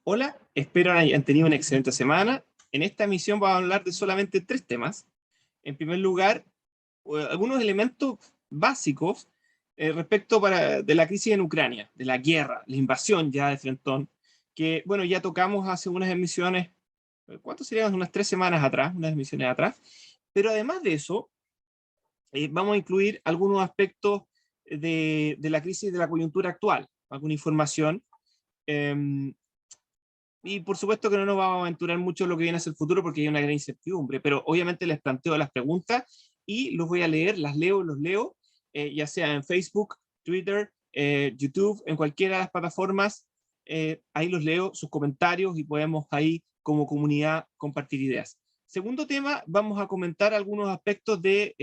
Hola, espero hayan tenido una excelente semana. En esta emisión vamos a hablar de solamente tres temas. En primer lugar, algunos elementos básicos respecto de la crisis en Ucrania, de la guerra, la invasión ya de frentón, que bueno, ya tocamos hace unas emisiones, ¿cuánto serían? Unas 3 semanas atrás, unas emisiones atrás. Pero además de eso, vamos a incluir algunos aspectos de la crisis de la coyuntura actual, alguna información. em, Y por supuesto que no nos vamos a aventurar mucho en lo que viene a ser el futuro porque hay una gran incertidumbre, pero obviamente les planteo las preguntas y los voy a leer, los leo, ya sea en Facebook, Twitter, YouTube, en cualquiera de las plataformas, ahí los leo, sus comentarios y podemos ahí como comunidad compartir ideas. Segundo tema, vamos a comentar algunos aspectos de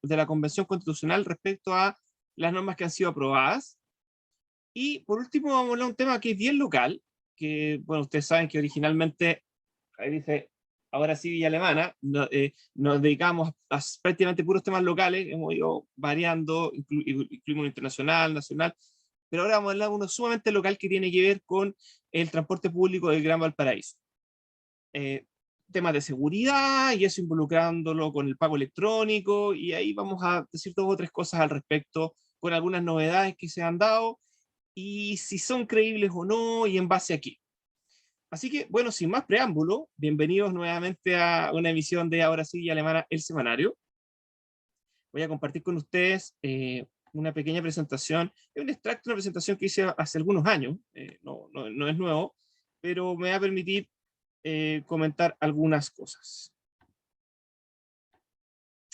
la Convención Constitucional respecto a las normas que han sido aprobadas. Y por último vamos a hablar de un tema que es bien local, que, bueno, ustedes saben que originalmente, ahí dice, ahora sí Villa Alemana, nos dedicamos a prácticamente puros temas locales, hemos ido variando, incluimos lo internacional, nacional, pero ahora vamos a hablar de uno sumamente local que tiene que ver con el transporte público del Gran Valparaíso. Eh, Temas de seguridad y eso involucrándolo con el pago electrónico, y ahí vamos a decir dos o tres cosas al respecto, con algunas novedades que se han dado, y si son creíbles o no, y en base a qué. Así que, bueno, sin más preámbulo, bienvenidos nuevamente a una emisión de Ahora sí Alemana, el semanario. Voy a compartir con ustedes una pequeña presentación, un extracto de una presentación que hice hace algunos años, no es nuevo, pero me va a permitir comentar algunas cosas.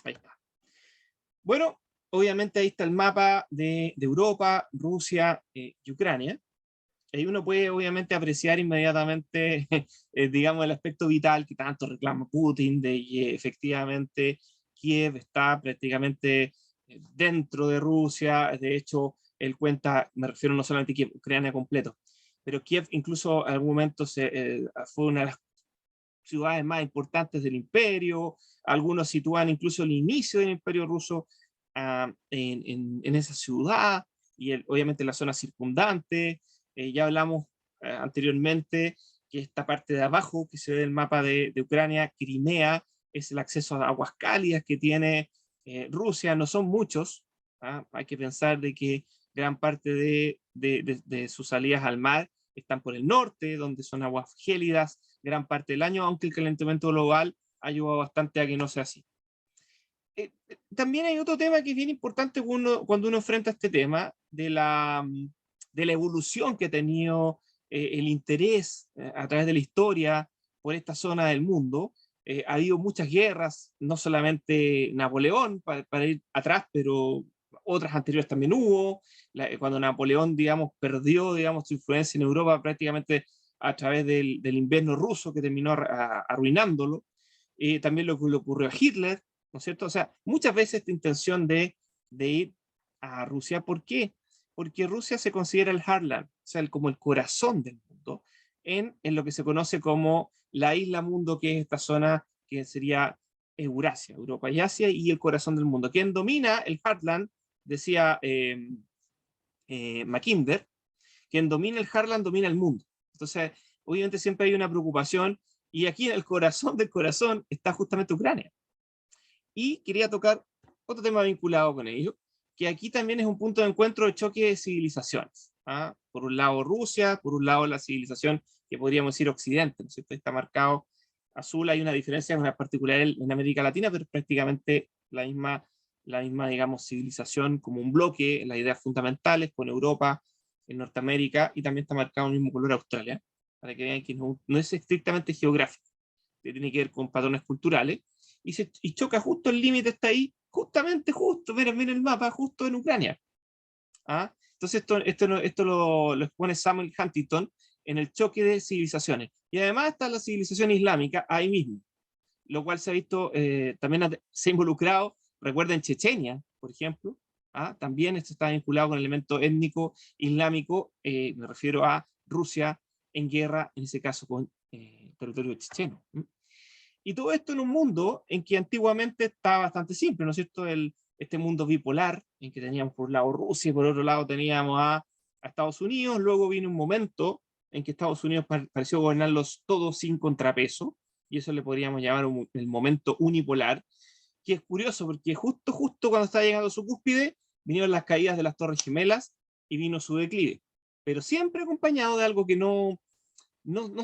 Ahí está. Bueno, obviamente ahí está el mapa de Europa, Rusia y Ucrania. Ahí uno puede obviamente apreciar inmediatamente, digamos, el aspecto vital que tanto reclama Putin, de que efectivamente Kiev está prácticamente dentro de Rusia. De hecho, él cuenta, me refiero no solamente a Kiev, Ucrania completo, pero Kiev incluso en algún momento fue una de las ciudades más importantes del imperio. Algunos sitúan incluso el inicio del imperio ruso en esa ciudad, y obviamente la zona circundante. Ya hablamos anteriormente que esta parte de abajo que se ve del mapa de Ucrania, Crimea, es el acceso a aguas cálidas que tiene Rusia. No son muchos, ¿ah? Hay que pensar de que gran parte de sus salidas al mar están por el norte, donde son aguas gélidas gran parte del año, aunque el calentamiento global ha ayudado bastante a que no sea así. También hay otro tema que es bien importante cuando uno enfrenta este tema de la evolución que ha tenido el interés a través de la historia por esta zona del mundo. Ha habido muchas guerras, no solamente Napoleón, para ir atrás, pero otras anteriores también hubo. Cuando Napoleón, digamos, perdió, digamos, su influencia en Europa prácticamente a través del invierno ruso que terminó arruinándolo. También lo que le ocurrió a Hitler, ¿no es cierto? O sea, muchas veces esta intención de ir a Rusia. ¿Por qué? Porque Rusia se considera el heartland, o sea, como el corazón del mundo, en lo que se conoce como la isla mundo, que es esta zona que sería Eurasia, Europa y Asia, y el corazón del mundo. ¿Quién domina el heartland? Decía Mackinder, quien domina el heartland domina el mundo. Entonces, obviamente siempre hay una preocupación, y aquí en el corazón del corazón está justamente Ucrania. Y quería tocar otro tema vinculado con ello, que aquí también es un punto de encuentro de choque de civilizaciones. ¿Ah? Por un lado Rusia, por un lado la civilización que podríamos decir Occidente, ¿no es cierto? Está marcado azul, hay una diferencia una particular en América Latina, pero es prácticamente la misma, digamos, civilización como un bloque, las ideas fundamentales con Europa, en Norteamérica, y también está marcado el mismo color Australia, para que vean que no es estrictamente geográfico, que tiene que ver con patrones culturales, y choca justo el límite, está ahí, justamente, miren el mapa, justo en Ucrania. ¿Ah? Entonces esto lo expone Samuel Huntington en el choque de civilizaciones. Y además está la civilización islámica ahí mismo, lo cual se ha visto, también se ha involucrado, recuerden Chechenia, por ejemplo. ¿Ah? También esto está vinculado con el elemento étnico islámico, me refiero a Rusia en guerra, en ese caso con territorio checheno. Y todo esto en un mundo en que antiguamente estaba bastante simple, ¿no es cierto? Este mundo bipolar, en que teníamos por un lado Rusia y por otro lado teníamos a Estados Unidos. Luego vino un momento en que Estados Unidos pareció gobernarlos todos sin contrapeso, y eso le podríamos llamar el momento unipolar, que es curioso porque justo cuando está llegando a su cúspide, vinieron las caídas de las Torres Gemelas y vino su declive, pero siempre acompañado de algo que no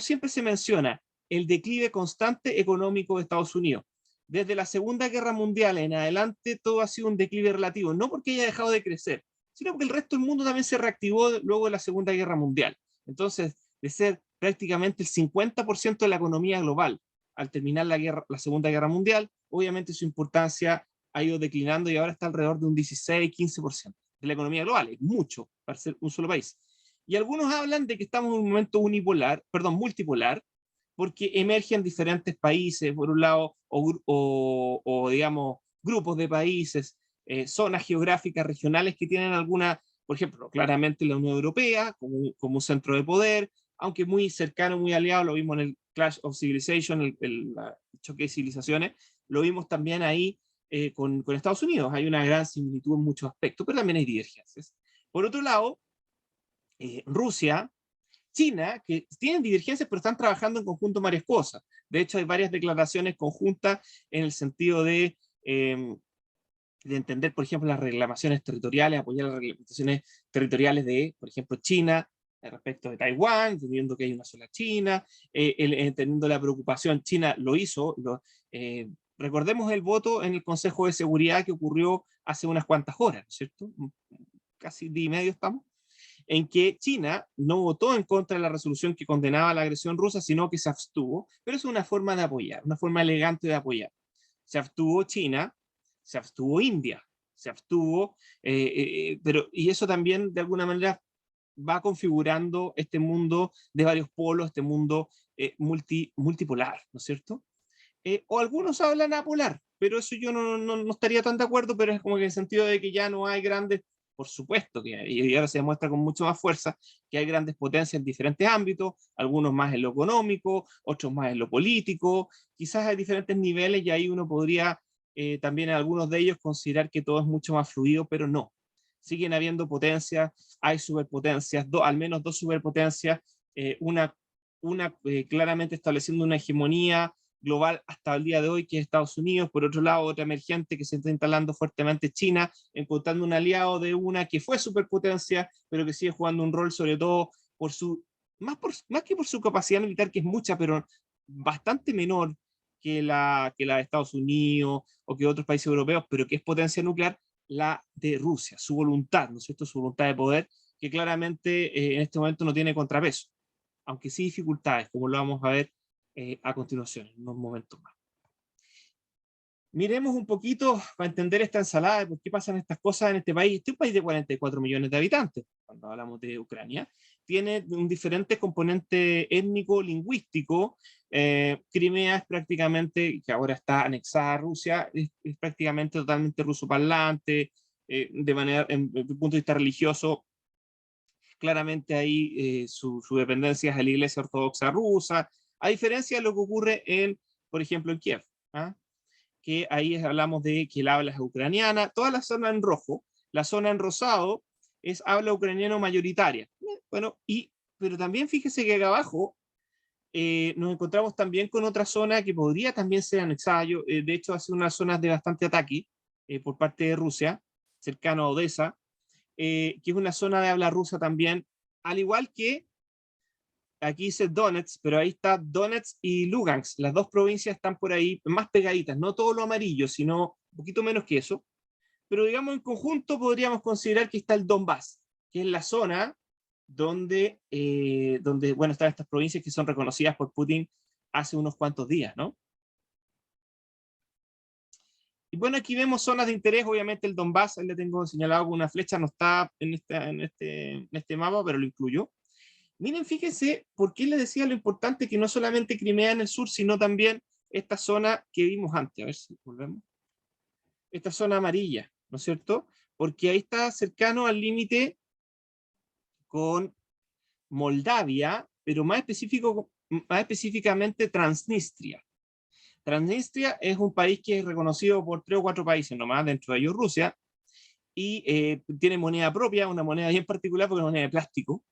siempre se menciona, el declive constante económico de Estados Unidos. Desde la Segunda Guerra Mundial en adelante, todo ha sido un declive relativo, no porque haya dejado de crecer, sino porque el resto del mundo también se reactivó luego de la Segunda Guerra Mundial. Entonces, de ser prácticamente el 50% de la economía global al terminar la Segunda Guerra Mundial, obviamente su importancia ha ido declinando y ahora está alrededor de un 16-15% de la economía global. Es mucho para ser un solo país. Y algunos hablan de que estamos en un momento multipolar, porque emergen diferentes países, por un lado, o digamos, grupos de países, zonas geográficas regionales que tienen alguna, por ejemplo, claramente la Unión Europea como un centro de poder, aunque muy cercano, muy aliado, lo vimos en el Clash of Civilization, el choque de civilizaciones, lo vimos también ahí con Estados Unidos. Hay una gran similitud en muchos aspectos, pero también hay divergencias. Por otro lado, Rusia, China, que tienen divergencias, pero están trabajando en conjunto en varias cosas. De hecho, hay varias declaraciones conjuntas en el sentido de entender, por ejemplo, las reclamaciones territoriales, apoyar las reclamaciones territoriales de, por ejemplo, China respecto de Taiwán, entendiendo que hay una sola China, entendiendo la preocupación. China lo hizo. Recordemos el voto en el Consejo de Seguridad que ocurrió hace unas cuantas horas, ¿cierto? Casi día y medio estamos, en que China no votó en contra de la resolución que condenaba la agresión rusa, sino que se abstuvo, pero es una forma de apoyar, una forma elegante de apoyar. Se abstuvo China, se abstuvo India, se abstuvo, y eso también de alguna manera va configurando este mundo de varios polos, este mundo multipolar, ¿no es cierto? O algunos hablan apolar, pero eso yo no estaría tan de acuerdo, pero es como que en el sentido de que ya no hay grandes, por supuesto que hay, y ahora se demuestra con mucho más fuerza que hay grandes potencias en diferentes ámbitos, algunos más en lo económico, otros más en lo político, quizás hay diferentes niveles y ahí uno podría también en algunos de ellos considerar que todo es mucho más fluido, pero no. Siguen habiendo potencias, hay superpotencias, al menos dos superpotencias, una claramente estableciendo una hegemonía global hasta el día de hoy, que es Estados Unidos. Por otro lado, otra emergente que se está instalando fuertemente, China, encontrando un aliado de una que fue superpotencia, pero que sigue jugando un rol sobre todo por su, más que por su capacidad militar, que es mucha, pero bastante menor que la de Estados Unidos o que otros países europeos, pero que es potencia nuclear, la de Rusia, su voluntad, ¿no es cierto? Su voluntad de poder, que claramente en este momento no tiene contrapeso, aunque sí dificultades, como lo vamos a ver a continuación, en unos momentos más. Miremos un poquito para entender esta ensalada de por qué pasan estas cosas en este país. Este es un país de 44 millones de habitantes, cuando hablamos de Ucrania. Tiene un diferente componente étnico-lingüístico. Crimea es prácticamente, que ahora está anexada a Rusia, es prácticamente totalmente ruso-parlante, desde el punto de vista religioso, claramente ahí su dependencia es a la Iglesia Ortodoxa rusa, a diferencia de lo que ocurre por ejemplo, en Kiev, ¿ah? Que ahí hablamos de que el habla es ucraniana, toda la zona en rojo, la zona en rosado es habla ucraniano mayoritaria. Bueno, pero también fíjese que acá abajo nos encontramos también con otra zona que podría también ser anexada. De hecho, hace unas zonas de bastante ataque por parte de Rusia, cercano a Odessa, que es una zona de habla rusa también, al igual que aquí dice Donetsk, pero ahí está Donetsk y Lugansk. Las dos provincias están por ahí más pegaditas, no todo lo amarillo, sino un poquito menos que eso. Pero digamos en conjunto podríamos considerar que está el Donbass, que es la zona donde bueno, están estas provincias que son reconocidas por Putin hace unos cuantos días, ¿no? Y bueno, aquí vemos zonas de interés, obviamente el Donbass, ahí le tengo señalado con una flecha, no está en este mapa, pero lo incluyo. Miren, fíjense por qué les decía lo importante que no solamente Crimea en el sur, sino también esta zona que vimos antes. A ver si volvemos. Esta zona amarilla, ¿no es cierto? Porque ahí está cercano al límite con Moldavia, pero más específicamente Transnistria. Transnistria es un país que es reconocido por 3 o 4 países nomás, dentro de ellos Rusia, y tiene moneda propia, una moneda bien particular porque es una moneda de plástico.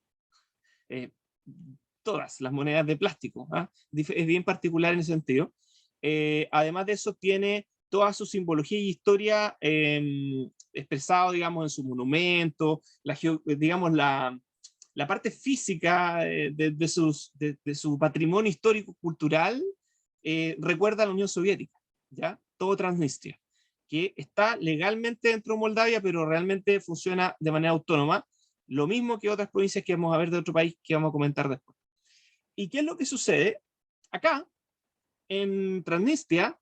todas las monedas de plástico. ¿Ah? Es bien particular en ese sentido. Además de eso, tiene toda su simbología y historia expresado, digamos, en su monumento, digamos, la parte física de su patrimonio histórico-cultural recuerda a la Unión Soviética, ¿ya? Todo Transnistria, que está legalmente dentro de Moldavia, pero realmente funciona de manera autónoma, lo mismo que otras provincias que vamos a ver de otro país que vamos a comentar después. ¿Y qué es lo que sucede? Acá, en Transnistria,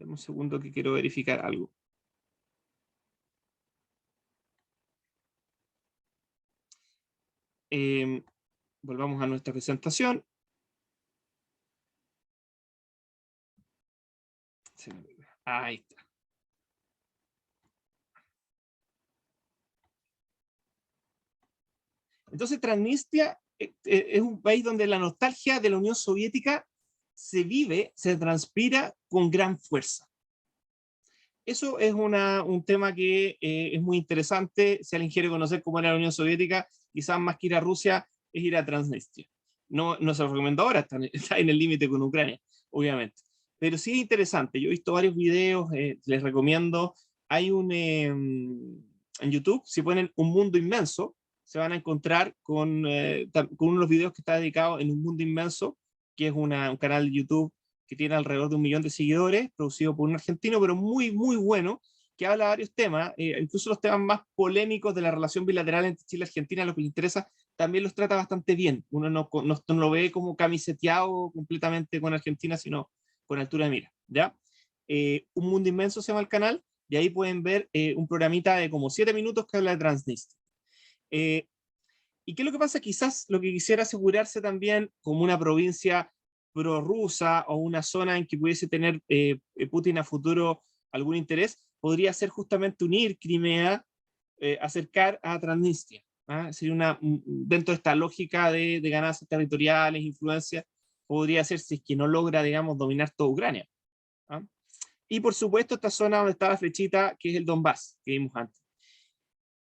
un segundo que quiero verificar algo. Volvamos a nuestra presentación. Ahí está. Entonces Transnistria es un país donde la nostalgia de la Unión Soviética se vive, se transpira con gran fuerza. Eso es un tema que es muy interesante. Si alguien quiere conocer cómo era la Unión Soviética, quizás más que ir a Rusia, es ir a Transnistria. No, no se lo recomiendo ahora, está en el límite con Ucrania, obviamente. Pero sí es interesante. Yo he visto varios videos, les recomiendo. Hay en YouTube, si ponen Un Mundo Inmenso, se van a encontrar con uno de los videos que está dedicado en Un Mundo Inmenso, que es un canal de YouTube que tiene alrededor de 1 millón de seguidores, producido por un argentino, pero muy, muy bueno, que habla de varios temas, incluso los temas más polémicos de la relación bilateral entre Chile y Argentina, lo que le interesa, también los trata bastante bien. Uno no lo ve como camiseteado completamente con Argentina, sino con altura de mira, ¿ya? Un Mundo Inmenso se llama el canal, y ahí pueden ver un programita de como 7 minutos que habla de Transnistria. ¿Y qué es lo que pasa? Quizás lo que quisiera asegurarse también como una provincia prorrusa o una zona en que pudiese tener Putin a futuro algún interés, podría ser justamente unir Crimea, acercar a Transnistria. ¿Ah? Sería dentro de esta lógica de ganancias territoriales, influencia, podría ser si es que no logra, digamos, dominar toda Ucrania. ¿Ah? Y por supuesto esta zona donde está la flechita, que es el Donbass, que vimos antes.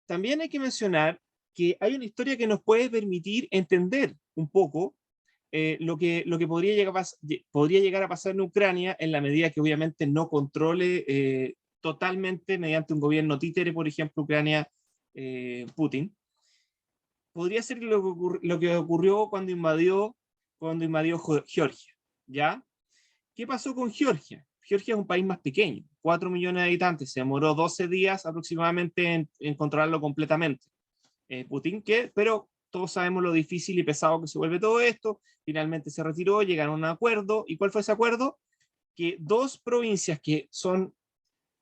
También hay que mencionar que hay una historia que nos puede permitir entender un poco lo que podría llegar a pasar en Ucrania en la medida que obviamente no controle totalmente mediante un gobierno títere, por ejemplo, Ucrania, Putin. Podría ser lo que ocurrió cuando invadió Georgia, ¿ya? ¿Qué pasó con Georgia? Georgia es un país más pequeño, 4 millones de habitantes, se demoró 12 días aproximadamente en controlarlo completamente. Putin, pero todos sabemos lo difícil y pesado que se vuelve todo esto, finalmente se retiró, llegaron a un acuerdo, ¿y cuál fue ese acuerdo? Que dos provincias que son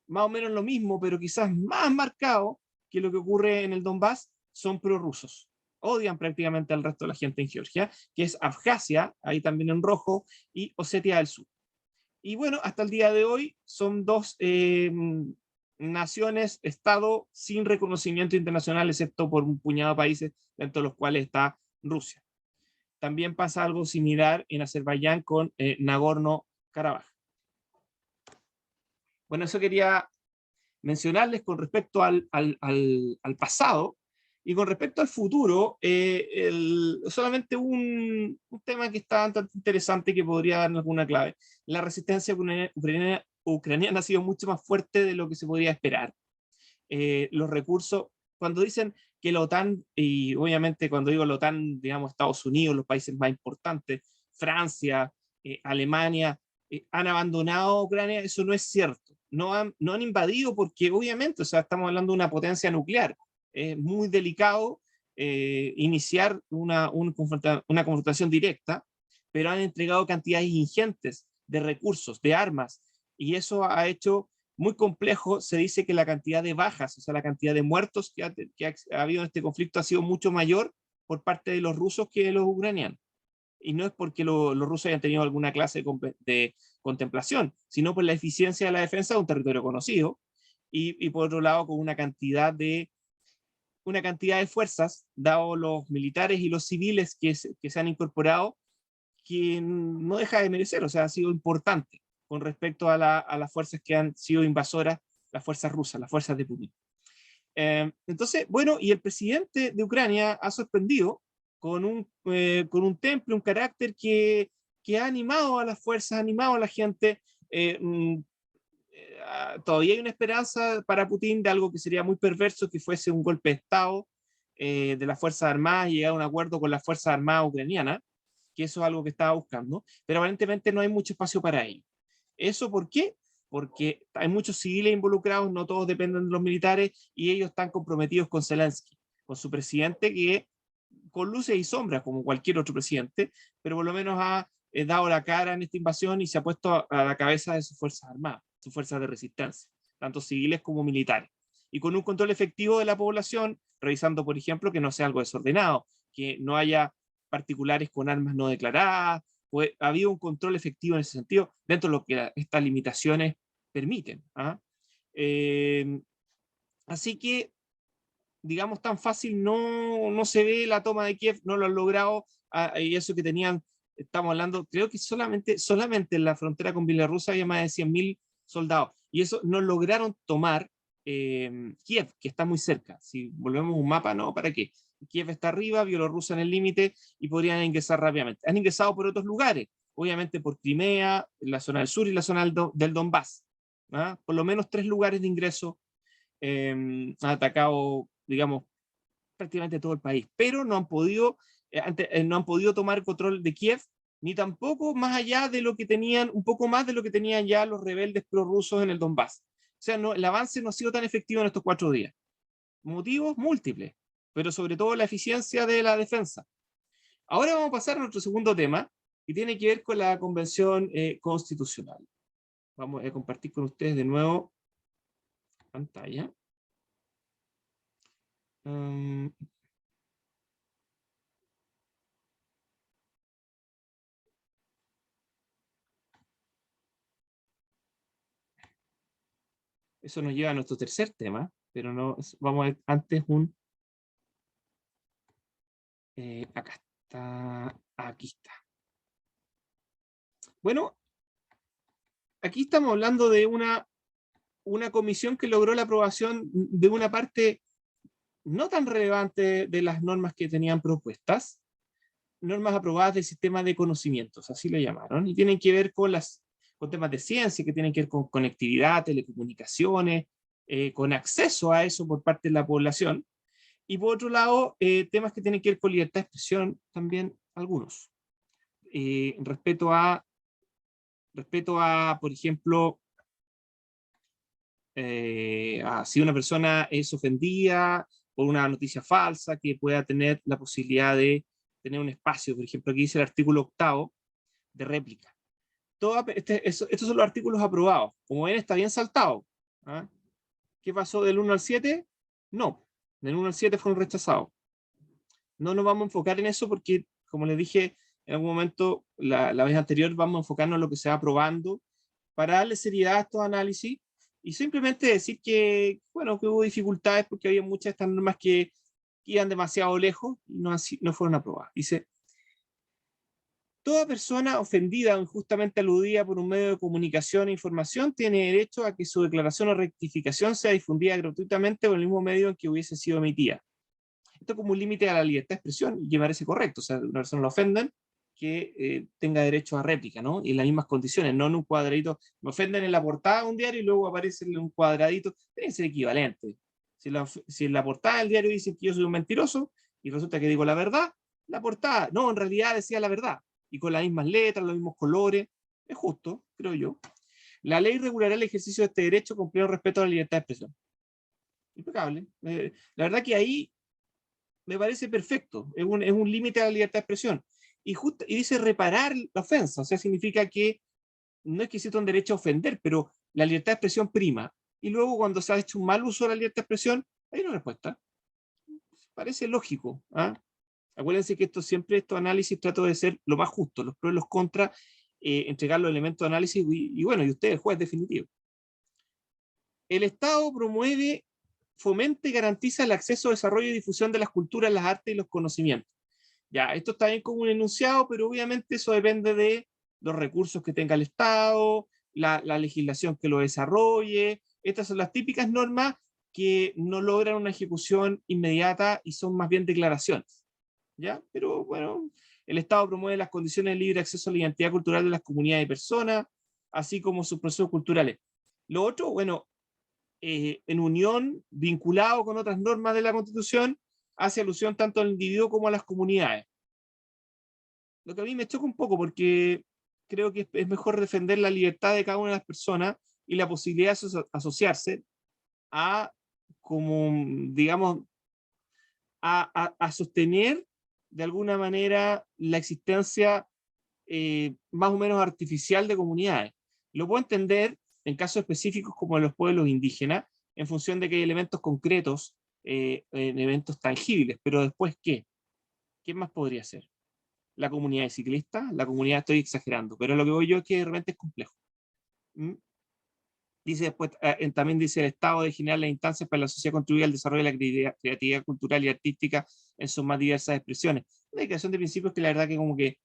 más o menos lo mismo, pero quizás más marcado que lo que ocurre en el Donbass, son prorrusos. Odian prácticamente al resto de la gente en Georgia, que es Abjasia, ahí también en rojo, y Osetia del Sur. Y bueno, hasta el día de hoy son dos naciones, Estado sin reconocimiento internacional, excepto por un puñado de países, dentro de los cuales está Rusia. También pasa algo similar en Azerbaiyán con Nagorno-Karabaj. Bueno, eso quería mencionarles con respecto al pasado. Y con respecto al futuro, solamente un tema que está bastante interesante que podría darnos alguna clave. La resistencia ucraniana ha sido mucho más fuerte de lo que se podría esperar. Los recursos, cuando dicen que la OTAN, y obviamente cuando digo la OTAN, digamos Estados Unidos, los países más importantes, Francia, Alemania, han abandonado Ucrania, eso no es cierto. No han invadido porque obviamente, o sea, estamos hablando de una potencia nuclear. Es muy delicado iniciar una confrontación directa, pero han entregado cantidades ingentes de recursos, de armas, y eso ha hecho muy complejo. Se dice que la cantidad de bajas, o sea, la cantidad de muertos que ha habido en este conflicto ha sido mucho mayor por parte de los rusos que de los ucranianos. Y no es porque los rusos hayan tenido alguna clase de contemplación, sino por la eficiencia de la defensa de un territorio conocido, y por otro lado con una cantidad de fuerzas, dado los militares y los civiles que se han incorporado, que no deja de merecer, o sea, ha sido importante con respecto a las fuerzas que han sido invasoras, las fuerzas rusas, las fuerzas de Putin. Entonces, bueno, y el presidente de Ucrania ha suspendido con un temple, un carácter que ha animado a las fuerzas, ha animado a la gente. Todavía hay una esperanza para Putin de algo que sería muy perverso, que fuese un golpe de Estado de las Fuerzas Armadas y llegar a un acuerdo con las Fuerzas Armadas ucranianas, que eso es algo que estaba buscando, pero aparentemente no hay mucho espacio para ello. ¿Eso por qué? Porque hay muchos civiles involucrados, no todos dependen de los militares, y ellos están comprometidos con Zelensky, con su presidente, que con luces y sombras, como cualquier otro presidente, pero por lo menos ha dado la cara en esta invasión y se ha puesto a la cabeza de sus fuerzas armadas, sus fuerzas de resistencia, tanto civiles como militares. Y con un control efectivo de la población, revisando, por ejemplo, que no sea algo desordenado, que no haya particulares con armas no declaradas, pues ha habido un control efectivo en ese sentido, dentro de lo que estas limitaciones permiten. ¿Ah? Así que digamos, tan fácil no se ve la toma de Kiev, no lo han logrado, y eso que tenían, estamos hablando, creo que solamente en la frontera con Bielorrusia había más de 100.000 soldados, y eso no lograron tomar Kiev, que está muy cerca. Si volvemos un mapa, no, ¿para qué? Kiev está arriba, Bielorrusia en el límite, y podrían ingresar rápidamente. Han ingresado por otros lugares, obviamente por Crimea, la zona del sur y la zona del Donbass. ¿Ah? Por lo menos 3 lugares de ingreso han atacado, digamos, prácticamente todo el país, pero no han podido tomar control de Kiev, ni tampoco más allá de lo que tenían, un poco más de lo que tenían ya los rebeldes prorrusos en el Donbass. O sea, el avance no ha sido tan efectivo en estos 4 días. Motivos múltiples, pero sobre todo la eficiencia de la defensa. Ahora vamos a pasar a nuestro segundo tema, y tiene que ver con la Convención Constitucional. Vamos a compartir con ustedes de nuevo pantalla. Eso nos lleva a nuestro tercer tema, pero no, vamos a ver antes acá está, aquí está. Bueno, aquí estamos hablando de una comisión que logró la aprobación de una parte no tan relevante de las normas que tenían propuestas, normas aprobadas del sistema de conocimientos, así lo llamaron, y tienen que ver con temas de ciencia, que tienen que ver con conectividad, telecomunicaciones, con acceso a eso por parte de la población, y por otro lado, temas que tienen que ver con libertad de expresión, también algunos. Respecto a, por ejemplo, si una persona es ofendida por una noticia falsa, que pueda tener la posibilidad de tener un espacio, por ejemplo, aquí dice el artículo 8 de réplica. Estos son los artículos aprobados. Como ven, está bien saltado. ¿Ah? ¿Qué pasó del 1 al 7? No, del 1 al 7 fueron rechazados. No nos vamos a enfocar en eso porque, como les dije en algún momento, la vez anterior, vamos a enfocarnos en lo que se va aprobando para darle seriedad a estos análisis y simplemente decir que, bueno, que hubo dificultades porque había muchas de estas normas que iban demasiado lejos y no fueron aprobadas. Dice: toda persona ofendida o injustamente aludida por un medio de comunicación e información tiene derecho a que su declaración o rectificación sea difundida gratuitamente por el mismo medio en que hubiese sido emitida. Esto como un límite a la libertad de expresión, y que parece correcto. O sea, una persona lo ofenden, que tenga derecho a réplica, ¿no? Y en las mismas condiciones, no en un cuadradito. Me ofenden en la portada de un diario y luego aparece en un cuadradito. Tiene que ser equivalente. Si en la portada del diario dicen que yo soy un mentiroso y resulta que digo la verdad, la portada, no, en realidad decía la verdad. Y con las mismas letras, los mismos colores. Es justo, creo yo. La ley regulará el ejercicio de este derecho con pleno respeto a la libertad de expresión. Impecable. La verdad que ahí me parece perfecto, es un límite a la libertad de expresión. Y dice reparar la ofensa, o sea, significa que no es que exista un derecho a ofender, pero la libertad de expresión prima. Y luego cuando se ha hecho un mal uso de la libertad de expresión, hay una respuesta. Parece lógico. ¿Ah? Acuérdense que estos análisis trato de ser lo más justo, los pros y los contras, entregar los elementos de análisis y bueno, y usted, juez definitivo. El Estado promueve, fomenta y garantiza el acceso, desarrollo y difusión de las culturas, las artes y los conocimientos. Ya, esto está bien como un enunciado, pero obviamente eso depende de los recursos que tenga el Estado, la legislación que lo desarrolle. Estas son las típicas normas que no logran una ejecución inmediata y son más bien declaraciones. ¿ya? Pero bueno, el Estado promueve las condiciones de libre acceso a la identidad cultural de las comunidades y personas, así como sus procesos culturales. Lo otro, bueno, en unión, vinculado con otras normas de la Constitución, hace alusión tanto al individuo como a las comunidades. Lo que a mí me choca un poco porque creo que es mejor defender la libertad de cada una de las personas y la posibilidad de asociarse a, como, digamos, a sostener de alguna manera la existencia más o menos artificial de comunidades. Lo puedo entender en casos específicos como en los pueblos indígenas, en función de que hay elementos concretos, en eventos tangibles, pero después, ¿qué? ¿Qué más podría ser? La comunidad de ciclistas, la comunidad, estoy exagerando, pero lo que voy yo es que de repente es complejo. ¿Mm? Dice después, también dice el Estado de generar las instancias para la sociedad contribuir al desarrollo de la creatividad cultural y artística en sus más diversas expresiones. Una declaración de principios que la verdad que como que,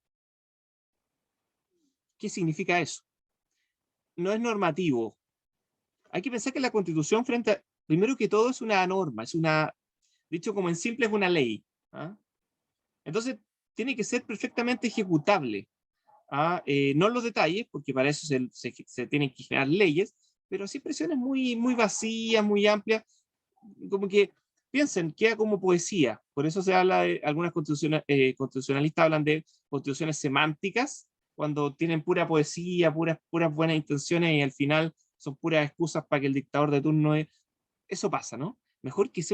¿qué significa eso? No es normativo. Hay que pensar que la Constitución primero que todo es una norma, es una, dicho como en simple, es una ley. ¿Ah? Entonces, tiene que ser perfectamente ejecutable. ¿Ah? No los detalles, porque para eso se tienen que generar leyes, pero sí expresiones muy, muy vacías, muy amplias, como que piensen, queda como poesía. Por eso se habla de, algunas constitucionalistas hablan de constituciones semánticas, cuando tienen pura poesía, puras buenas intenciones y al final son puras excusas para que el dictador de turno eso pasa, ¿no? Mejor que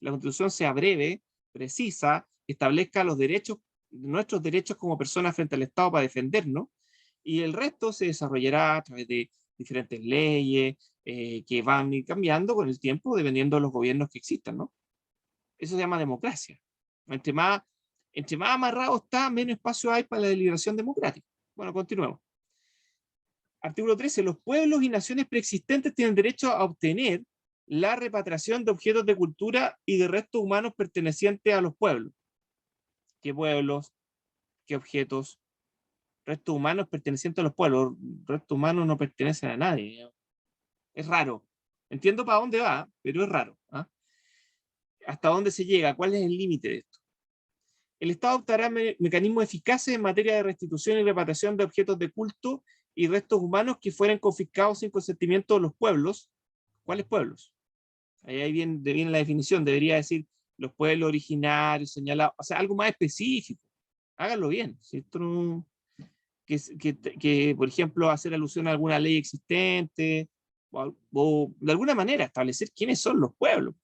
la constitución sea breve, precisa, establezca los derechos, nuestros derechos como personas frente al Estado para defendernos, y el resto se desarrollará a través de diferentes leyes que van a ir cambiando con el tiempo dependiendo de los gobiernos que existan, ¿no? Eso se llama democracia. Entre más, entre más amarrado está, menos espacio hay para la deliberación democrática. Bueno, continuemos. Artículo 13. Los pueblos y naciones preexistentes tienen derecho a obtener la repatriación de objetos de cultura y de restos humanos pertenecientes a los pueblos. ¿Qué pueblos? ¿Qué objetos? Restos humanos pertenecientes a los pueblos. Restos humanos no pertenecen a nadie. Es raro. Entiendo para dónde va, pero es raro. ¿Ah? ¿Hasta dónde se llega? ¿Cuál es el límite de esto? El Estado adoptará mecanismos eficaces en materia de restitución y repatriación de objetos de culto y restos humanos que fueran confiscados sin consentimiento de los pueblos. ¿Cuáles pueblos? Ahí viene la definición, debería decir los pueblos originarios, señalados, o sea, algo más específico. Háganlo bien. Si esto no, que, por ejemplo, hacer alusión a alguna ley existente, o de alguna manera establecer quiénes son los pueblos.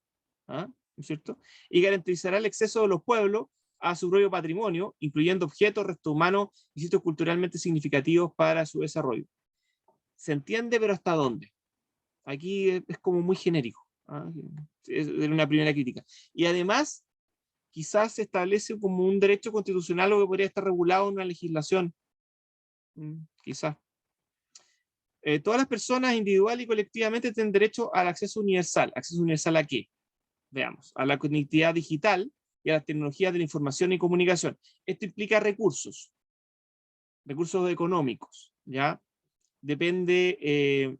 ¿Ah? ¿No es cierto? Y garantizará el acceso de los pueblos a su propio patrimonio, incluyendo objetos, restos humanos y sitios culturalmente significativos para su desarrollo. Se entiende, pero ¿hasta dónde? Aquí es como muy genérico. ¿Ah? Es una primera crítica. Y además, quizás se establece como un derecho constitucional o que podría estar regulado en una legislación. Quizás. Todas las personas individual y colectivamente tienen derecho al acceso universal. ¿Acceso universal a qué? Veamos, a la conectividad digital y a las tecnologías de la información y comunicación. Esto implica recursos económicos, ¿ya? Depende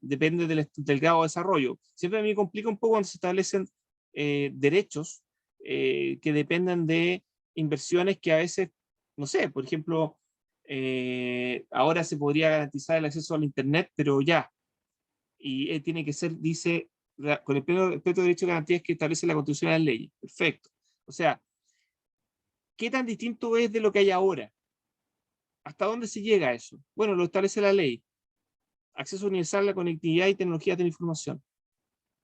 del grado de desarrollo. Siempre a mí me complica un poco cuando se establecen derechos que dependen de inversiones que a veces, no sé, por ejemplo, ahora se podría garantizar el acceso al Internet, pero ya, y tiene que ser, dice, con el pleno respeto de derechos y garantías que establece la Constitución y las leyes. Perfecto. O sea, ¿qué tan distinto es de lo que hay ahora? ¿Hasta dónde se llega a eso? Bueno, lo establece la ley. Acceso universal a la conectividad y tecnologías de la información.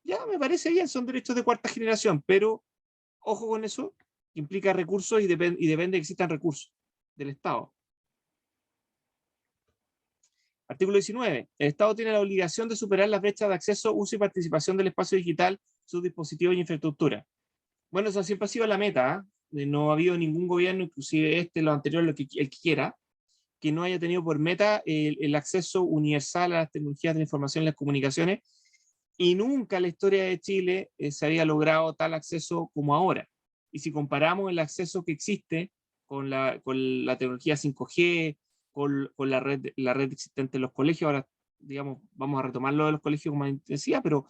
Ya me parece bien, son derechos de cuarta generación, pero ojo con eso, implica recursos y depende que existan recursos del Estado. Artículo 19. El Estado tiene la obligación de superar las brechas de acceso, uso y participación del espacio digital, sus dispositivos y infraestructura. Bueno, eso siempre ha sido la meta. No ha habido ningún gobierno, inclusive los anteriores, el que quiera, que no haya tenido por meta el acceso universal a las tecnologías de la información y las comunicaciones, y nunca en la historia de Chile se había logrado tal acceso como ahora. Y si comparamos el acceso que existe con la tecnología 5G, con la red existente en los colegios, ahora, digamos, vamos a retomar lo de los colegios como decía, pero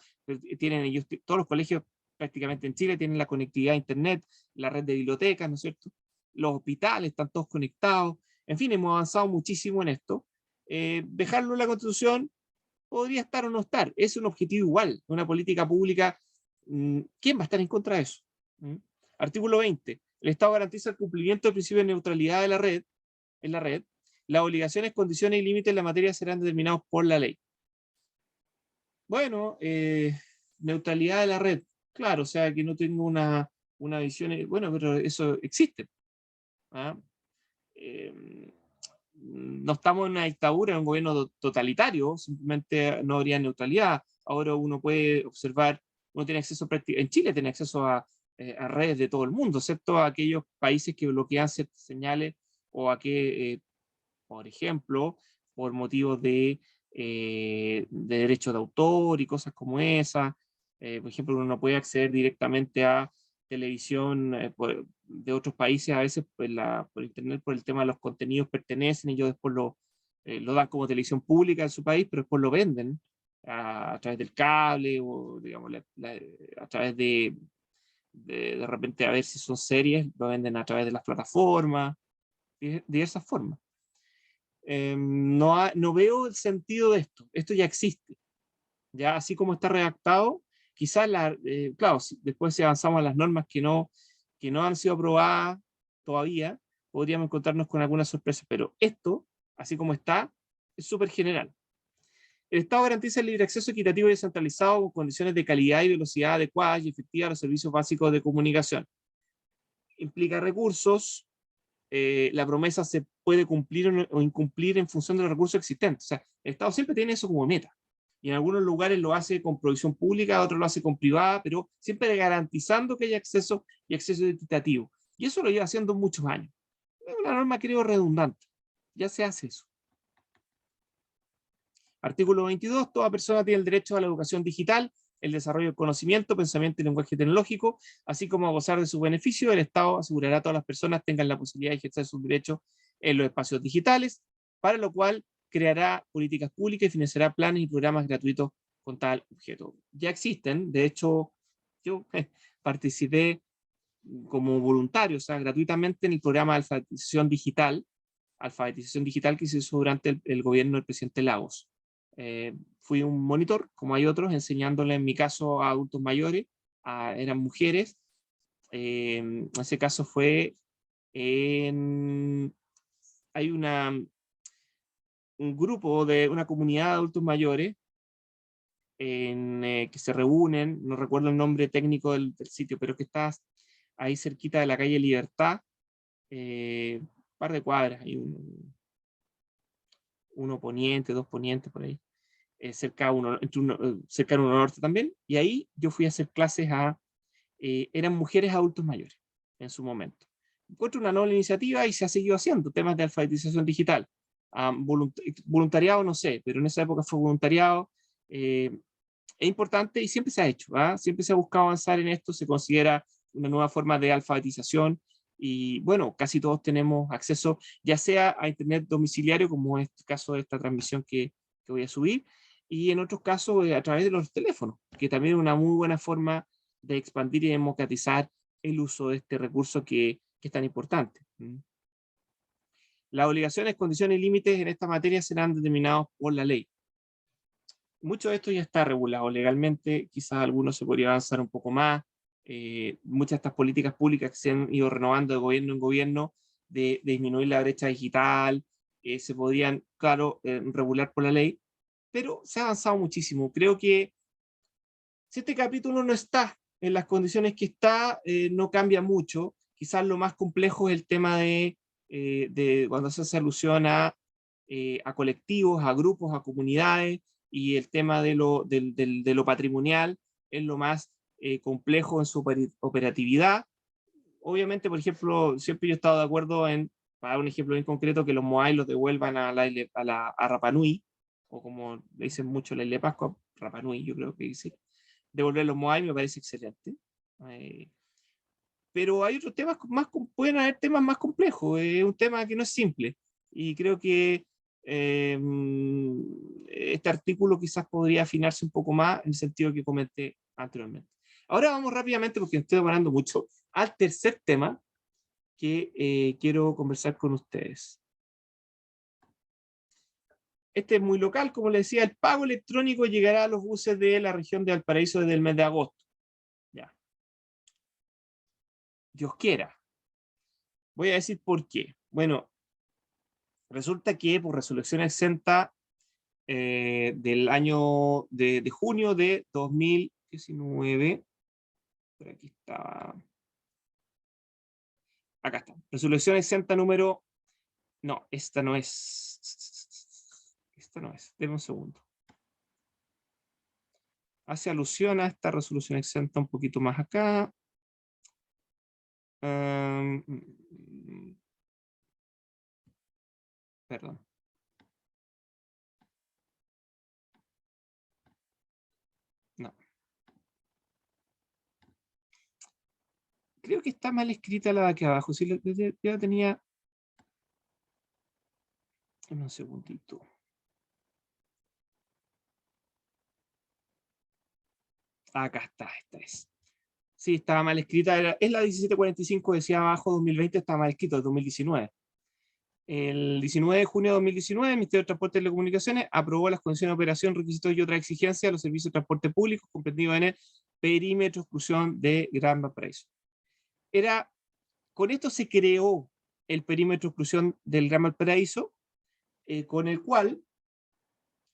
tienen ellos, todos los colegios prácticamente en Chile tienen la conectividad a Internet, la red de bibliotecas, ¿no es cierto? los hospitales están todos conectados, en fin, hemos avanzado muchísimo en esto. Dejarlo en la Constitución podría estar o no estar, es un objetivo igual, una política pública. ¿Quién va a estar en contra de eso? Artículo 20. El Estado garantiza el cumplimiento del principio de neutralidad de la red, en la red. Las obligaciones, condiciones y límites en la materia serán determinados por la ley. Bueno, neutralidad de la red. Claro, o sea, que no tengo una visión, bueno, pero eso existe. ¿Ah? No estamos en una dictadura, en un gobierno totalitario, simplemente no habría neutralidad. Ahora uno puede observar, uno tiene acceso en Chile tiene acceso a redes de todo el mundo, excepto a aquellos países que bloquean ciertas señales o a que, por ejemplo, por motivos de derechos de autor y cosas como esa. Por ejemplo, uno no puede acceder directamente a televisión de otros países, a veces por internet, por el tema de los contenidos pertenecen y ellos después lo dan como televisión pública en su país, pero después lo venden a través del cable o digamos, a través de repente a ver si son series, lo venden a través de las plataformas, diversas formas. No veo el sentido de esto. Esto ya existe. Ya así como está redactado, quizás, claro, después si avanzamos a las normas que no han sido aprobadas todavía, podríamos encontrarnos con alguna sorpresa, pero esto, así como está, es súper general. El Estado garantiza el libre acceso equitativo y descentralizado con condiciones de calidad y velocidad adecuadas y efectivas a los servicios básicos de comunicación. Implica recursos. La promesa se puede cumplir o incumplir en función de los recursos existentes. O sea, el Estado siempre tiene eso como meta. Y en algunos lugares lo hace con provisión pública, otros lo hace con privada, pero siempre garantizando que haya acceso y acceso equitativo. Y eso lo lleva haciendo muchos años. Es una norma, creo, redundante. Ya se hace eso. Artículo 22. Toda persona tiene el derecho a la educación digital, el desarrollo del conocimiento, pensamiento y lenguaje tecnológico, así como a gozar de sus beneficios. El Estado asegurará a todas las personas tengan la posibilidad de ejercer sus derechos en los espacios digitales, para lo cual creará políticas públicas y financiará planes y programas gratuitos con tal objeto. Ya existen, de hecho, yo participé como voluntario, o sea, gratuitamente en el programa de alfabetización digital que se hizo durante el gobierno del presidente Lagos. Fui un monitor, como hay otros, enseñándole en mi caso a adultos mayores, eran mujeres. En ese caso fue hay un grupo de una comunidad de adultos mayores que se reúnen, no recuerdo el nombre técnico del sitio, pero que está ahí cerquita de la calle Libertad, un par de cuadras, hay uno poniente, dos ponientes por ahí. Cerca de uno norte también, y ahí yo fui a hacer clases eran mujeres adultos mayores en su momento. Encuentro una nueva iniciativa y se ha seguido haciendo temas de alfabetización digital. Voluntariado no sé, pero en esa época fue voluntariado. Es importante y siempre se ha hecho, siempre se ha buscado avanzar en esto, se considera una nueva forma de alfabetización y bueno, casi todos tenemos acceso ya sea a internet domiciliario, como es el caso de esta transmisión que voy a subir, y en otros casos a través de los teléfonos, que también es una muy buena forma de expandir y democratizar el uso de este recurso que es tan importante. Las obligaciones, condiciones y límites en esta materia serán determinados por la ley. Mucho de esto ya está regulado legalmente, quizás algunos se podría avanzar un poco más. Muchas de estas políticas públicas que se han ido renovando de gobierno en gobierno, de disminuir la brecha digital, se podrían, claro, regular por la ley, pero se ha avanzado muchísimo. Creo que si este capítulo no está en las condiciones que está, no cambia mucho. Quizás lo más complejo es el tema de cuando se hace alusión a colectivos, a grupos, a comunidades, y el tema de lo patrimonial es lo más complejo en su operatividad. Obviamente, por ejemplo, siempre yo he estado de acuerdo para dar un ejemplo bien concreto, que los Moai los devuelvan a Rapa Nui, o como le dicen mucho la isla de Pascua, Rapa Nui, yo creo que dice. Devolver los Moai me parece excelente. Pero hay otros temas pueden haber temas más complejos, es un tema que no es simple, y creo que este artículo quizás podría afinarse un poco más en el sentido que comenté anteriormente. Ahora vamos rápidamente, porque estoy demorando mucho, al tercer tema, que quiero conversar con ustedes. Este es muy local, como les decía, el pago electrónico llegará a los buses de la región de Valparaíso desde el mes de agosto. Ya. Dios quiera. Voy a decir por qué. Bueno, resulta que por resolución exenta del año de junio de 2019, por aquí está, acá está, resolución exenta número, no, esta no es, denme un segundo. Hace alusión a esta resolución exenta un poquito más acá. Perdón. No. Creo que está mal escrita la de aquí abajo. Si ya tenía... Un segundito. Acá está, esta es. Sí, estaba mal escrita. Es la 1745, decía abajo 2020, estaba mal escrito, 2019. El 19 de junio de 2019, el Ministerio de Transporte y Telecomunicaciones aprobó las condiciones de operación, requisitos y otras exigencias de los servicios de transporte público comprendidos en el perímetro de exclusión de Gran Valparaíso. Con esto se creó el perímetro de exclusión del Gran Valparaíso, con el cual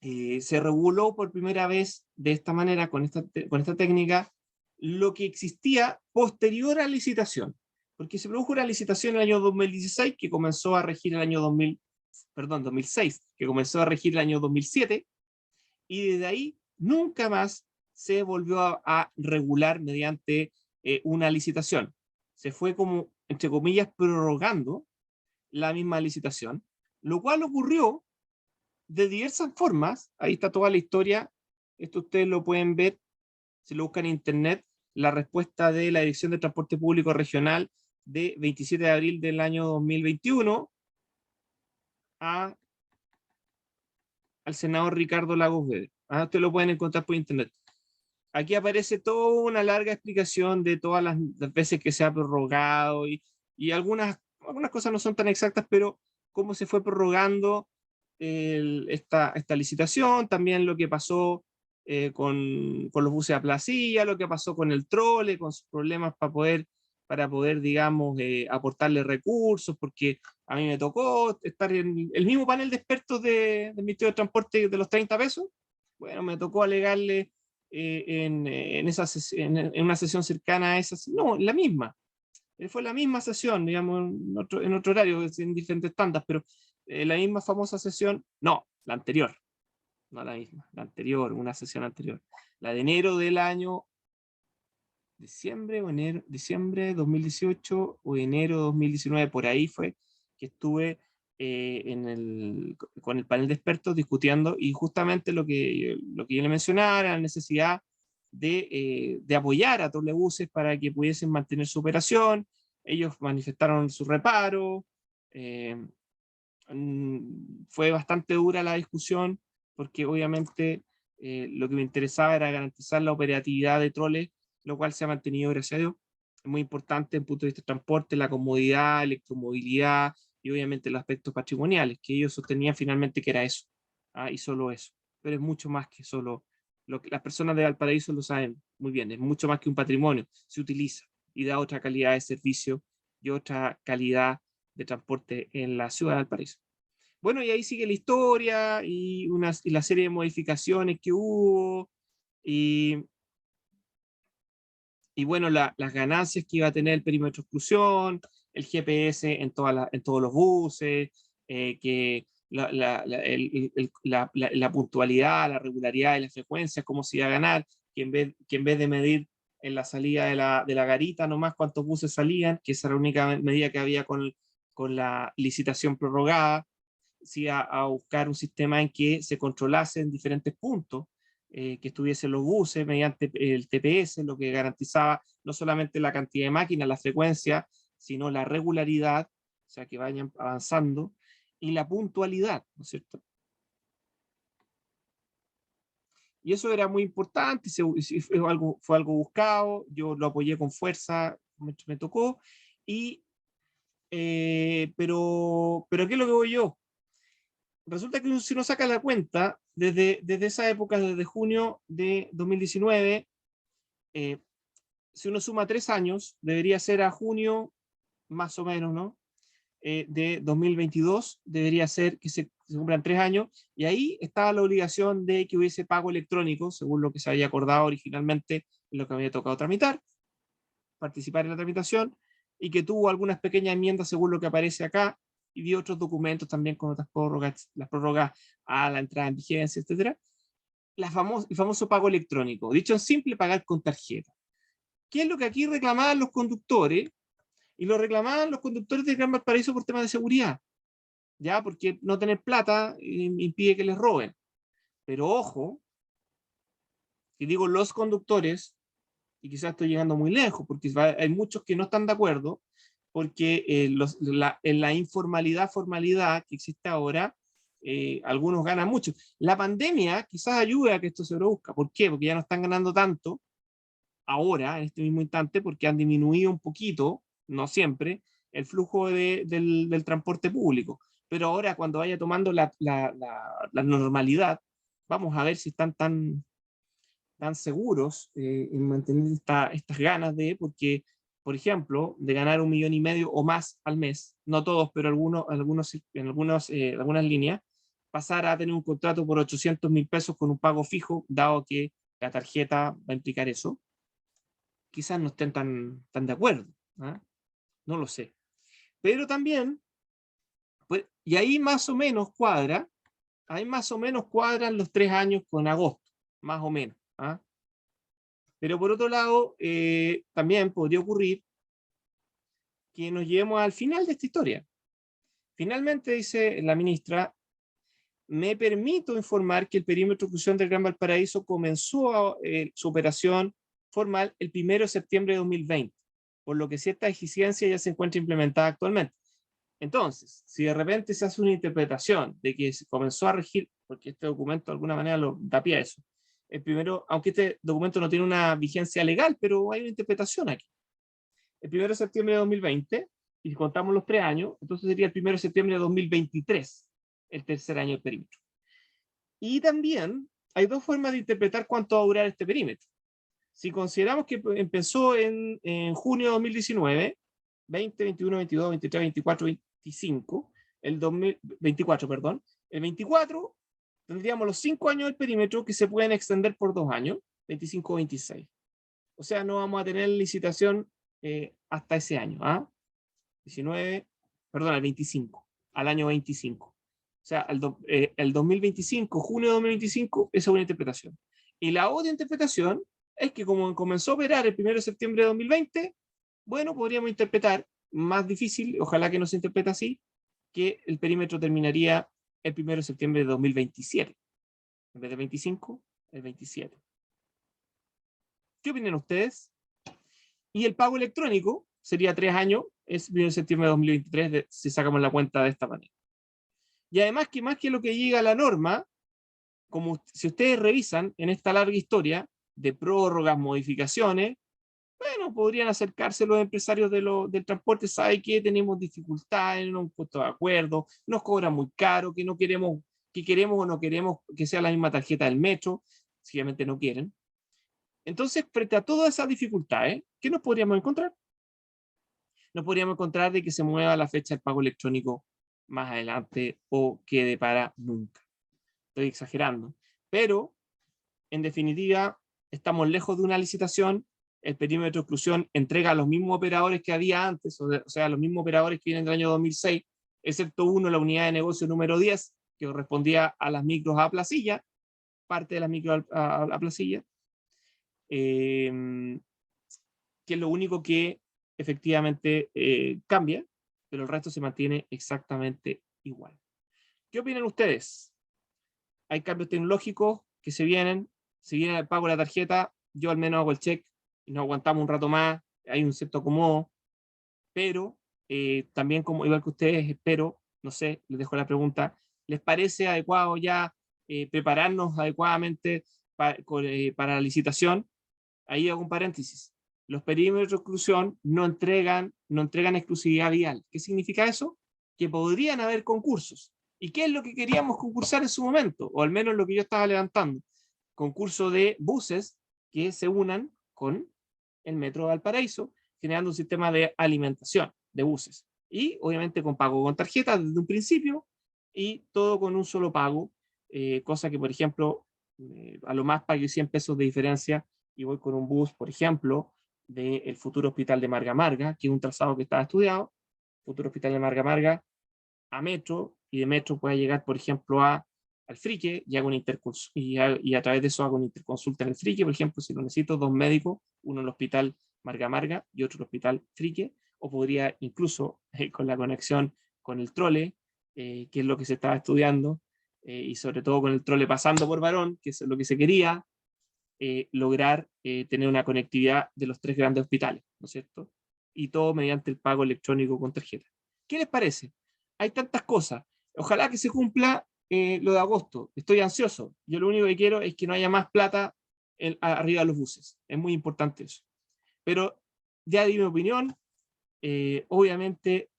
se reguló por primera vez de esta manera, con esta técnica, lo que existía posterior a la licitación. Porque se produjo una licitación en el año 2016 que comenzó a regir el año 2006, que comenzó a regir el año 2007, y desde ahí nunca más se volvió a regular mediante una licitación. Se fue como, entre comillas, prorrogando la misma licitación, lo cual ocurrió de diversas formas. Ahí está toda la historia, esto ustedes lo pueden ver, si lo buscan en internet, la respuesta de la Dirección de Transporte Público Regional de 27 de abril del año 2021 al senador Ricardo Lagos Vedder. Ustedes lo pueden encontrar por internet. Aquí aparece toda una larga explicación de todas las veces que se ha prorrogado y algunas cosas no son tan exactas, pero cómo se fue prorrogando esta licitación, también lo que pasó con los buses a placilla, lo que pasó con el trole, con sus problemas para poder digamos, aportarle recursos, porque a mí me tocó estar en el mismo panel de expertos del Ministerio de Transporte de los 30 pesos. Bueno, me tocó alegarle en una sesión cercana a esa, no, la misma. Fue la misma sesión, digamos, en otro horario, en diferentes tandas, pero la misma famosa sesión, no, la anterior, no la misma, la anterior, una sesión anterior. La de enero del año diciembre o enero, diciembre 2018 o enero 2019, por ahí fue que estuve con el panel de expertos discutiendo y justamente lo que yo le mencionaba era la necesidad de apoyar a trolebuses para que pudiesen mantener su operación. Ellos manifestaron su reparo. Fue bastante dura la discusión porque obviamente lo que me interesaba era garantizar la operatividad de troles, lo cual se ha mantenido, gracias a Dios. Es muy importante desde el punto de vista del transporte, la comodidad, electromovilidad y obviamente los aspectos patrimoniales, que ellos sostenían finalmente que era eso, y solo eso. Pero es mucho más que solo, lo que las personas de Valparaíso lo saben muy bien, es mucho más que un patrimonio, se utiliza y da otra calidad de servicio y otra calidad de transporte en la ciudad de Valparaíso. Bueno, y ahí sigue la historia y la serie de modificaciones que hubo y, bueno, las ganancias que iba a tener el perímetro de exclusión, el GPS en todos los buses, que la puntualidad, la regularidad y la frecuencia, cómo se iba a ganar, que en vez de medir en la salida de la garita nomás cuántos buses salían, que esa era la única medida que había con la licitación prorrogada, sí, a buscar un sistema en que se controlase en diferentes puntos, que estuviesen los buses mediante el TPS, lo que garantizaba no solamente la cantidad de máquinas, la frecuencia, sino la regularidad, o sea, que vayan avanzando, y la puntualidad, ¿no es cierto? Y eso era muy importante, y fue algo buscado, yo lo apoyé con fuerza, me tocó, y pero ¿qué es lo que voy yo? Resulta que si uno saca la cuenta, desde esa época, desde junio de 2019, eh, si uno suma 3 años, debería ser a junio, más o menos, ¿no? De 2022, debería ser que se cumplan 3 años, y ahí estaba la obligación de que hubiese pago electrónico, según lo que se había acordado originalmente, en lo que había tocado tramitar, participar en la tramitación, y que tuvo algunas pequeñas enmiendas según lo que aparece acá, y vi otros documentos también con otras prórrogas, las prórrogas a la entrada en vigencia, etcétera. El famoso pago electrónico, dicho en simple, pagar con tarjeta. ¿Qué es lo que aquí reclamaban los conductores? Y lo reclamaban los conductores de Gran Valparaíso por temas de seguridad, ¿ya? Porque no tener plata impide que les roben. Pero ojo, y digo los conductores, y quizás estoy llegando muy lejos, porque hay muchos que no están de acuerdo, porque en la informalidad, formalidad que existe ahora, algunos ganan mucho. La pandemia quizás ayude a que esto se produzca. ¿Por qué? Porque ya no están ganando tanto ahora, en este mismo instante, porque han disminuido un poquito, no siempre, el flujo del transporte público. Pero ahora, cuando vaya tomando la normalidad, vamos a ver si están tan seguros en mantener estas ganas porque, por ejemplo, de ganar 1,5 millones o más al mes, no todos, pero en algunas líneas, pasar a tener un contrato por 800.000 pesos con un pago fijo, dado que la tarjeta va a implicar eso, quizás no estén tan de acuerdo. ¿Ah? No lo sé. Pero también, pues, y ahí más o menos cuadran los 3 años con agosto, más o menos. ¿Ah? Pero por otro lado, también podría ocurrir que nos llevemos al final de esta historia. Finalmente, dice la ministra, me permito informar que el perímetro de exclusión del Gran Valparaíso comenzó su operación formal el 1 de septiembre de 2020, por lo que cierta eficiencia ya se encuentra implementada actualmente. Entonces, si de repente se hace una interpretación de que se comenzó a regir, porque este documento de alguna manera lo da pie a eso, el primero, aunque este documento no tiene una vigencia legal, pero hay una interpretación aquí. El 1 de septiembre de 2020, y si contamos los 3 años, entonces sería el 1 de septiembre de 2023, el tercer año del perímetro. Y también hay dos formas de interpretar cuánto va a durar este perímetro. Si consideramos que empezó en junio de 2019, 20, 21, 22, 23, 24, 25, el 2024, perdón, el 24 tendríamos los 5 años del perímetro que se pueden extender por 2 años, 25, 26. O sea, no vamos a tener licitación hasta ese año, ¿ah? 19, perdón, el 25, al año 25. O sea, el 2025, junio de 2025, esa es una interpretación. Y la otra interpretación es que como comenzó a operar el 1 de septiembre de 2020, bueno, podríamos interpretar, más difícil, ojalá que no se interprete así, que el perímetro terminaría el 1 de septiembre de 2027. En vez de 25, el 27. ¿Qué opinan ustedes? Y el pago electrónico sería 3 años, es 1 de septiembre de 2023, si sacamos la cuenta de esta manera. Y además, que más que lo que llega a la norma, como si ustedes revisan en esta larga historia de prórrogas, modificaciones, bueno, podrían acercarse los empresarios del transporte, sabe que tenemos dificultades, no hemos puesto de acuerdo, nos cobran muy caro, que no queremos, que queremos o no queremos que sea la misma tarjeta del metro, simplemente no quieren. Entonces, frente a todas esas dificultades, ¿qué nos podríamos encontrar? Nos podríamos encontrar de que se mueva la fecha del pago electrónico más adelante o quede para nunca. Estoy exagerando, pero en definitiva estamos lejos de una licitación. El perímetro de exclusión entrega a los mismos operadores que había antes, o sea, los mismos operadores que vienen del año 2006, excepto uno, la unidad de negocio número 10, que correspondía a las micros a placilla, parte de las micros a placilla, que es lo único que efectivamente cambia, pero el resto se mantiene exactamente igual. ¿Qué opinan ustedes? Hay cambios tecnológicos que se viene el pago de la tarjeta, yo al menos hago el check y nos aguantamos un rato más, hay un cierto acomodo, pero también, como igual que ustedes, espero, no sé, les dejo la pregunta, ¿les parece adecuado ya prepararnos adecuadamente para la licitación? Ahí hago un paréntesis. Los perímetros de exclusión no entregan exclusividad vial. ¿Qué significa eso? Que podrían haber concursos. ¿Y qué es lo que queríamos concursar en su momento? O al menos lo que yo estaba levantando. Concurso de buses que se unan con el Metro de Valparaíso, generando un sistema de alimentación de buses. Y obviamente con pago con tarjeta desde un principio y todo con un solo pago, cosa que, por ejemplo, a lo más pague 100 pesos de diferencia y voy con un bus, por ejemplo, del futuro hospital de Marga Marga, que es un trazado que estaba estudiado, futuro hospital de Marga Marga, a Metro, y de Metro pueda llegar, por ejemplo, al Frique, y, hago una y a través de eso hago una interconsulta en el Frique, por ejemplo, si lo necesito, dos médicos, uno en el hospital Marga Marga y otro en el hospital Frique, o podría incluso, con la conexión con el trole, que es lo que se estaba estudiando, y sobre todo con el trole pasando por Barón, que es lo que se quería, lograr tener una conectividad de los tres grandes hospitales, ¿no es cierto? Y todo mediante el pago electrónico con tarjeta. ¿Qué les parece? Hay tantas cosas. Ojalá que se cumpla lo de agosto. Estoy ansioso. Yo lo único que quiero es que no haya más plata arriba de los buses. Es muy importante eso. Pero ya di mi opinión. Obviamente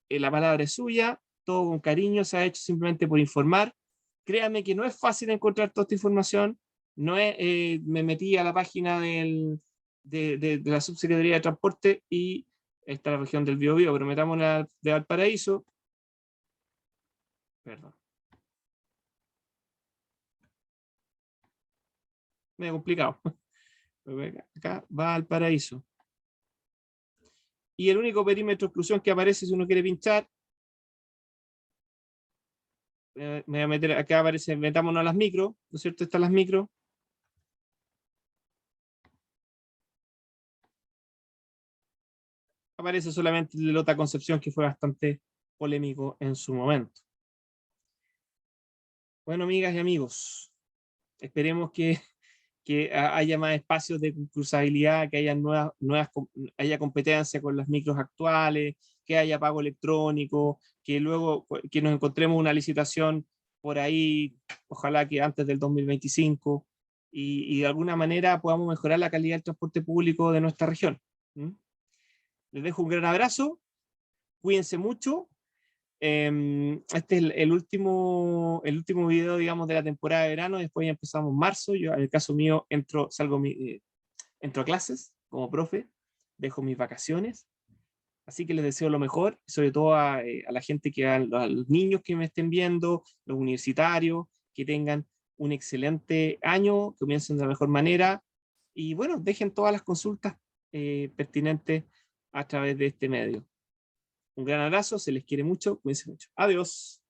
la palabra es suya. Todo con cariño. Se ha hecho simplemente por informar. Créanme que no es fácil encontrar toda esta información. No es, me metí a la página de la Subsecretaría de Transporte y está la región del Biobío, pero metamos la de Valparaíso. Perdón. Medio complicado. Acá va al paraíso. Y el único perímetro de exclusión que aparece si uno quiere pinchar, me voy a meter, acá aparece, metámonos a las micros, ¿no es cierto? Están las micros. Aparece solamente el de Lota Concepción, que fue bastante polémico en su momento. Bueno, amigas y amigos, esperemos que haya más espacios de concursabilidad, que haya haya competencia con las micros actuales, que haya pago electrónico, que luego que nos encontremos una licitación por ahí, ojalá que antes del 2025, y de alguna manera podamos mejorar la calidad del transporte público de nuestra región. ¿Mm? Les dejo un gran abrazo, cuídense mucho. Este es el último video, digamos, de la temporada de verano. Después ya empezamos marzo. Yo, en el caso mío, entro a clases como profe, dejo mis vacaciones. Así que les deseo lo mejor, sobre todo a la gente, a los niños que me estén viendo, los universitarios, que tengan un excelente año, que comiencen de la mejor manera. Y bueno, dejen todas las consultas pertinentes a través de este medio. Un gran abrazo, se les quiere mucho, cuídense mucho. Adiós.